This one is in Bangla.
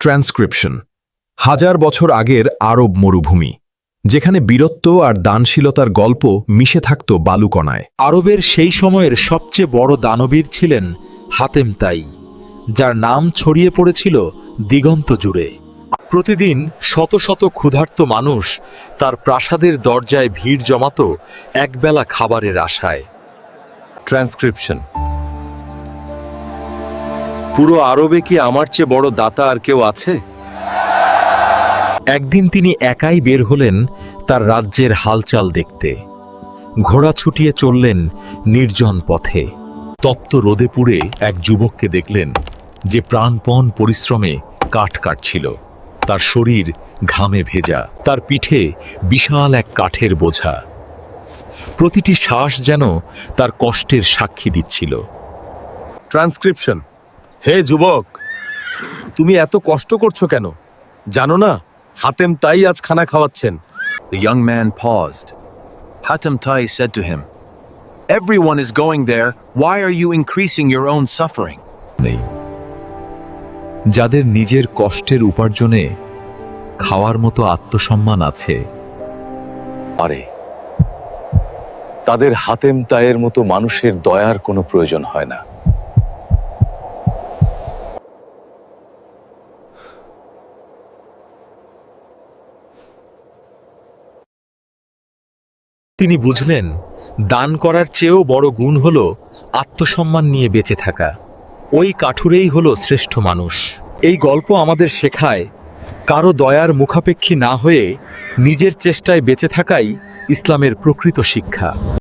ট্রান্সক্রিপশন হাজার বছর আগের আরব মরুভূমি, যেখানে বীরত্ব আর দানশীলতার গল্প মিশে থাকত বালুকণায়। আরবের সেই সময়ের সবচেয়ে বড় দানবীর ছিলেন হাতেম তাই, যার নাম ছড়িয়ে পড়েছিল দিগন্ত জুড়ে। প্রতিদিন শত শত ক্ষুধার্ত মানুষ তার প্রাসাদের দরজায় ভিড় জমাত একবেলা খাবারের আশায়। ট্রান্সক্রিপশন পুরো আরবে কি আমার চেয়ে বড় দাতা আর কেউ আছে? একদিন তিনি একাই বের হলেন তার রাজ্যের হালচাল দেখতে। ঘোড়া ছুটিয়ে চললেন নির্জন পথে। তপ্ত রোদে পুড়ে এক যুবককে দেখলেন, যে প্রাণপণ পরিশ্রমে কাঠ কাটছিল। তার শরীর ঘামে ভেজা, তার পিঠে বিশাল এক কাঠের বোঝা। প্রতিটি শ্বাস যেন তার কষ্টের সাক্ষী দিচ্ছিল। ট্রান্সক্রিপশন হে যুবক, তুমি এত কষ্ট করছো কেন? জানো না হাতেম তাই আজ খানা খাওয়াচ্ছেন? The young man paused. Hatem Tai said to him, "Everyone is going there. Why are you increasing your own suffering?" নেই, যাদের নিজের কষ্টের উপার্জনে খাওয়ার মতো আত্মসম্মান আছে, আরে তাদের হাতেম তায়ের মতো মানুষের দয়ার কোনো প্রয়োজন হয় না। তিনি বুঝলেন দান করার চেয়েও বড় গুণ হল আত্মসম্মান নিয়ে বেঁচে থাকা। ওই কাঠুরেই হলো শ্রেষ্ঠ মানুষ। এই গল্প আমাদের শেখায়, কারো দয়ার মুখাপেক্ষী না হয়ে নিজের চেষ্টায় বেঁচে থাকাই ইসলামের প্রকৃত শিক্ষা।